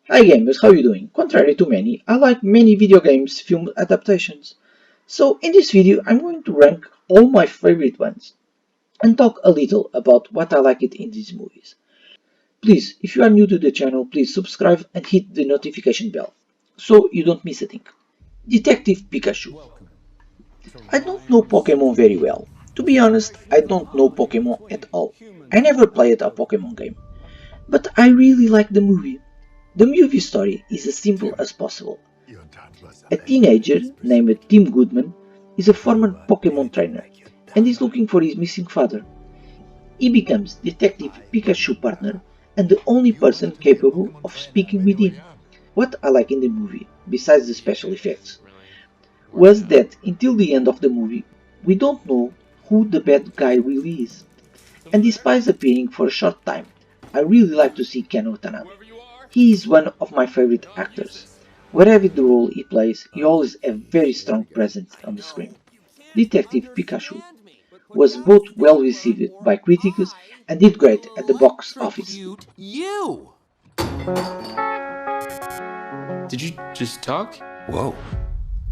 Hi gamers, how you doing? Contrary to many, I like many video games film adaptations. So in this video I'm going to rank all my favorite ones and talk a little about what I like it in these movies. Please, if you are new to the channel, please subscribe and hit the notification bell so you don't miss a thing. Detective Pikachu. I don't know Pokemon very well. To be honest, I don't know Pokemon at all. I never played a Pokemon game. But I really like the movie. The movie story is as simple as possible. A teenager named Tim Goodman is a former Pokemon trainer and is looking for his missing father. He becomes Detective Pikachu's partner and the only person capable of speaking with him. What I like in the movie, besides the special effects, was that until the end of the movie, we don't know who the bad guy really is. And despite appearing for a short time, I really like to see Ken Watanabe. He is one of my favorite actors. Whatever the role he plays, he always has a very strong presence on the screen. Detective Pikachu was both well received by critics and did great at the box office. You! Did you just talk? Whoa.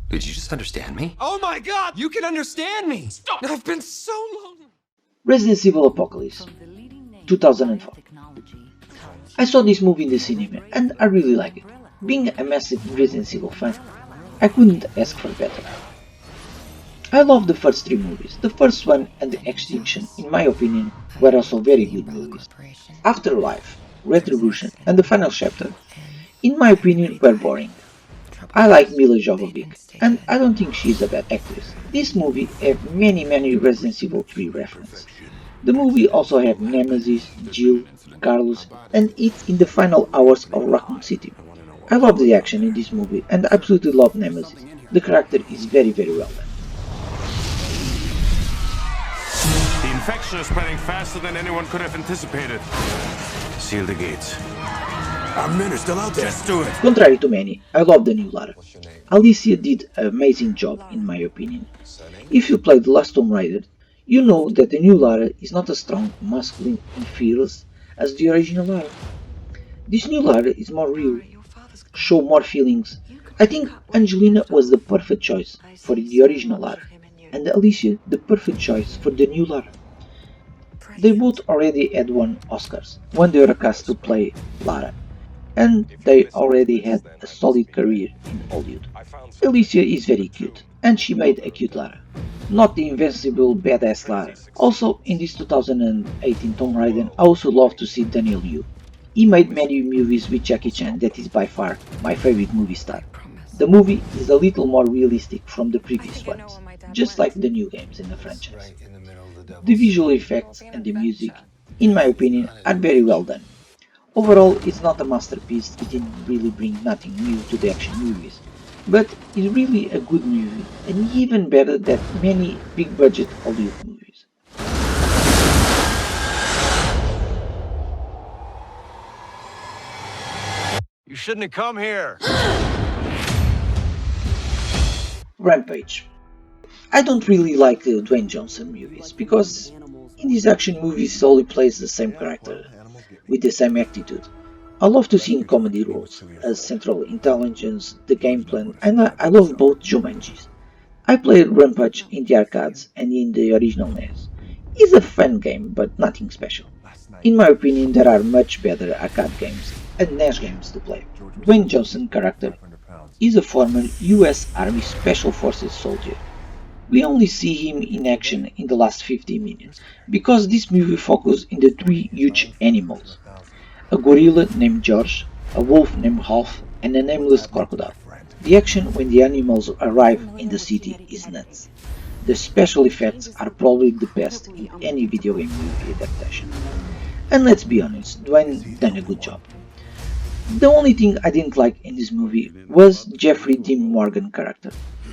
Did you just understand me? Oh my god! You can understand me! Stop! I've been so long. Resident Evil Apocalypse 2004. I saw this movie in the cinema and I really like it. Being a massive Resident Evil fan, I couldn't ask for better. I love the first three movies. The first one and The Extinction, in my opinion, were also very good movies. Afterlife, Retribution, and the final chapter, in my opinion, were boring. I like Mila Jovovich, and I don't think she is a bad actress. This movie have many Resident Evil 3 references. The movie also have Nemesis, Jill, Carlos, and it in the final hours of Raccoon City. I love the action in this movie and absolutely love Nemesis. The character is very well done. The infection is spreading faster than anyone could have anticipated. Seal the gates. Our men are still out there. Just do it. Contrary to many, I love the new Lara. Alicia did an amazing job in my opinion. If you played The Last Tomb Raider, you know that the new Lara is not as strong, masculine and fearless as the original Lara. This new Lara is more real, show more feelings. I think Angelina was the perfect choice for the original Lara, and Alicia the perfect choice for the new Lara. They both already had won Oscars when they were cast to play Lara, and they already had a solid career in Hollywood. Alicia is very cute, and she made a cute Lara, not the invincible badass Lara. Also, in this 2018 Tomb Raider, I also love to see Daniel Yu. He made many movies with Jackie Chan that is by far my favorite movie star. The movie is a little more realistic from the previous ones, just like the new games in the franchise. The visual effects and the music, in my opinion, are very well done. Overall, it's not a masterpiece, it didn't really bring nothing new to the action movies, but it's really a good movie and even better than many big budget Hollywood movies. You shouldn't have come here. Rampage. I don't really like the Dwayne Johnson movies because in these action movies he only plays the same character with the same attitude. I love to see in comedy roles as Central Intelligence, The Game Plan, and I love both Jumanjis. I played Rampage in the arcades and in the original NES. It's a fun game but nothing special. In my opinion there are much better arcade games and NES games to play. Dwayne Johnson character is a former US Army Special Forces soldier. We only see him in action in the last 15 minutes, because this movie focuses on the three huge animals. A gorilla named George, a wolf named Half, and a nameless crocodile. The action when the animals arrive in the city is nuts. The special effects are probably the best in any video game movie adaptation. And let's be honest, Dwayne done a good job. The only thing I didn't like in this movie was Jeffrey Dean Morgan character,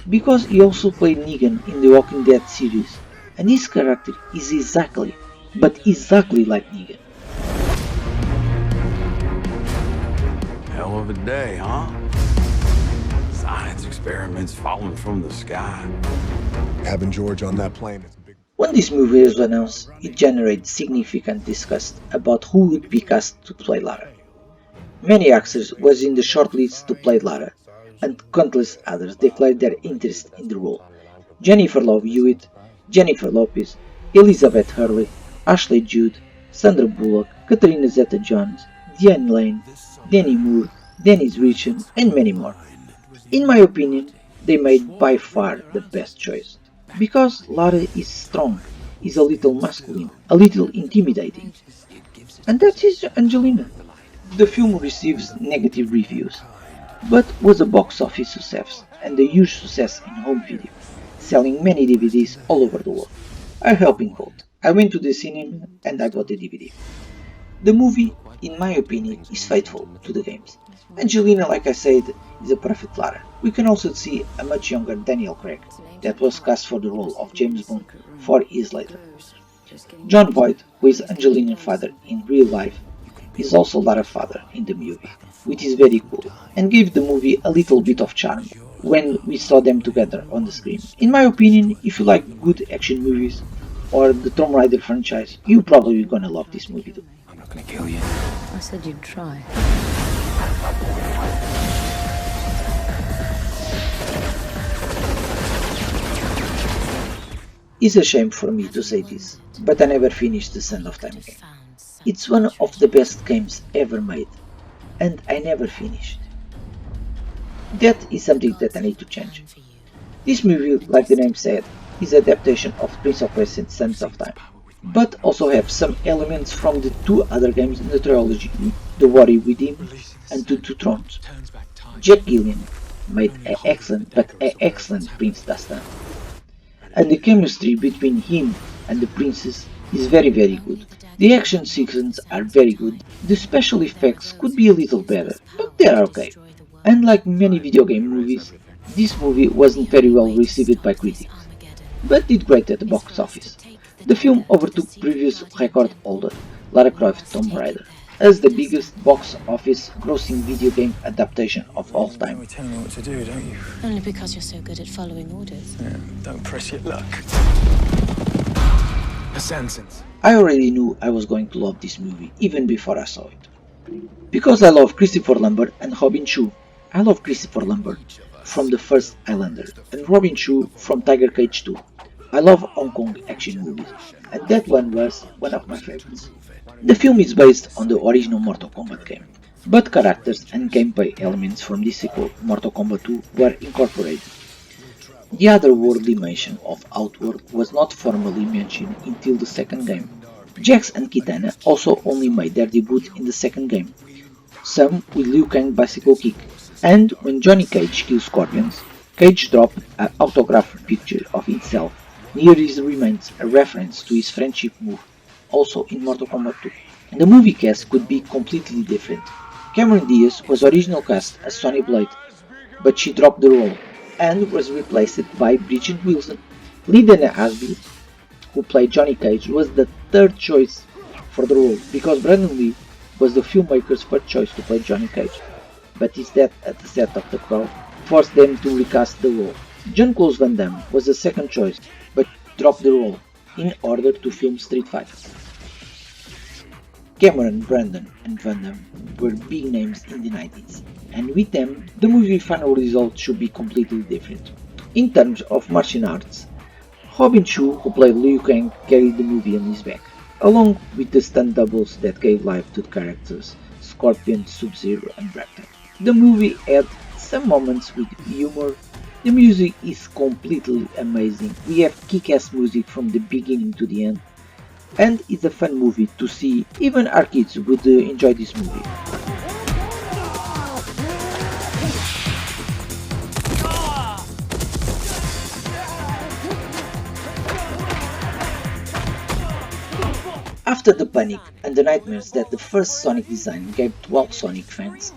because he also played Negan in the Walking Dead series, and his character is exactly like Negan. Hell of a day, huh? Science experiments falling from the sky. Having George on that plane is a big... When this movie was announced, it generated significant disgust about who would be cast to play Lara. Many actors was in the shortlist to play Lara, and countless others declared their interest in the role. Jennifer Love Hewitt, Jennifer Lopez, Elizabeth Hurley, Ashley Judd, Sandra Bullock, Katarina Zeta-Jones, Diane Lane, Demi Moore, Dennis Richard, and many more. In my opinion, they made by far the best choice. Because Lara is strong, is a little masculine, a little intimidating. And that is Angelina. The film receives negative reviews, but was a box office success and a huge success in home video, selling many DVDs all over the world. I help in quote. I went to the cinema and I bought the DVD. The movie, in my opinion, is faithful to the games. Angelina, like I said, is a perfect Lara. We can also see a much younger Daniel Craig, that was cast for the role of James Bond 4 years later. John Voight, who is Angelina's father in real life, is also Lara's father in the movie, which is very cool, and gave the movie a little bit of charm when we saw them together on the screen. In my opinion, if you like good action movies or the Tomb Raider franchise, you're probably gonna love this movie too. I'm not gonna kill you. I said you'd try. It's a shame for me to say this, but I never finished the Sand of Time game. It's one of the best games ever made, and I never finished. That is something that I need to change. This movie, like the name said, is an adaptation of Prince of Persia Sands of Time, but also have some elements from the two other games in the trilogy, The Warrior Within and The Two Thrones. Jack Gillian made an excellent Prince Dastan, and the chemistry between him and the princess is very good. The action sequences are very good, the special effects could be a little better, but they are okay. Unlike many video game movies, this movie wasn't very well received by critics, but did great at the box office. The film overtook previous record holder, Lara Croft Tomb Raider, as the biggest box office grossing video game adaptation of all time. You tell me what to do, don't you? Only because you're so good at following orders. Yeah, don't press your luck. Assassins. I already knew I was going to love this movie even before I saw it. Because I love Christopher Lambert and Robin Shou. I love Christopher Lambert from the first Highlander and Robin Shou from Tiger Cage 2. I love Hong Kong action movies, and that one was one of my favorites. The film is based on the original Mortal Kombat game, but characters and gameplay elements from this sequel, Mortal Kombat 2, were incorporated. The otherworldly mention of Outworld was not formally mentioned until the second game. Jax and Kitana also only made their debut in the second game, some with Liu Kang's bicycle kick, and when Johnny Cage kills Scorpions, Cage dropped an autographed picture of himself near his remains, a reference to his friendship move, also in Mortal Kombat 2. The movie cast could be completely different. Cameron Diaz was originally cast as Sonya Blade, but she dropped the role and was replaced by Bridget Wilson. Lydana Ashby, who played Johnny Cage, was the third choice for the role because Brandon Lee was the filmmaker's first choice to play Johnny Cage, but his death at the set of The Crow forced them to recast the role. Jean-Claude Van Damme was the second choice, but dropped the role in order to film Street Fighter. Cameron, Brandon and Van Damme were big names in the 90s, and with them, the movie final result should be completely different. In terms of martial arts, Robin Shou, who played Liu Kang, carried the movie on his back, along with the stunt doubles that gave life to the characters Scorpion, Sub-Zero and Reptile. The movie had some moments with humor. The music is completely amazing. We have kick-ass music from the beginning to the end, and it's a fun movie to see. Even our kids would enjoy this movie. After the panic and the nightmares that the first Sonic design gave to all Sonic fans,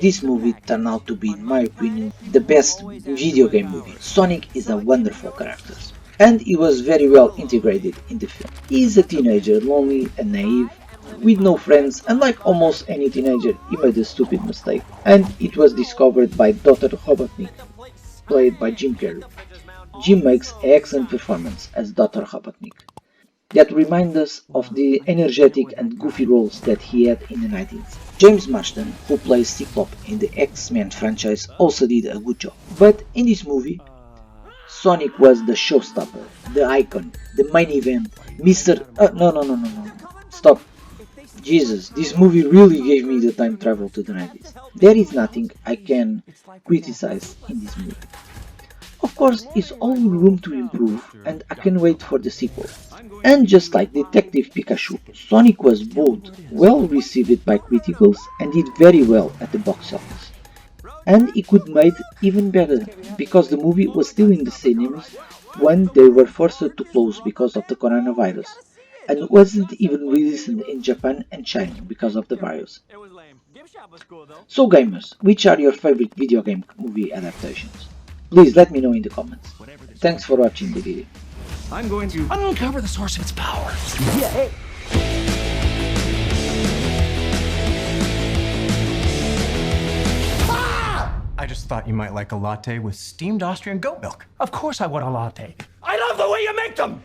this movie turned out to be, in my opinion, the best video game movie. Sonic is a wonderful character, and he was very well integrated in the film. He is a teenager, lonely and naive, with no friends, and like almost any teenager, he made a stupid mistake, and it was discovered by Dr. Robotnik, played by Jim Carrey. Jim makes an excellent performance as Dr. Robotnik, that reminds us of the energetic and goofy roles that he had in the 90s. James Marsden, who plays Cyclops in the X-Men franchise, also did a good job. But in this movie, Sonic was the showstopper, the icon, the main event, Mr. No. Stop. Jesus, this movie really gave me the time travel to the 90s. There is nothing I can criticize in this movie. Of course, it's all room to improve, and I can wait for the sequel. And just like Detective Pikachu, Sonic was both well received by criticals and did very well at the box office. And it could made even better, because the movie was still in the cinemas when they were forced to close because of the coronavirus, and wasn't even released in Japan and China because of the virus. So gamers, which are your favorite video game movie adaptations? Please let me know in the comments. Thanks for watching the video. I'm going to uncover the source of its power. I just thought you might like a latte with steamed Austrian goat milk. Of course I want a latte. I love the way you make them!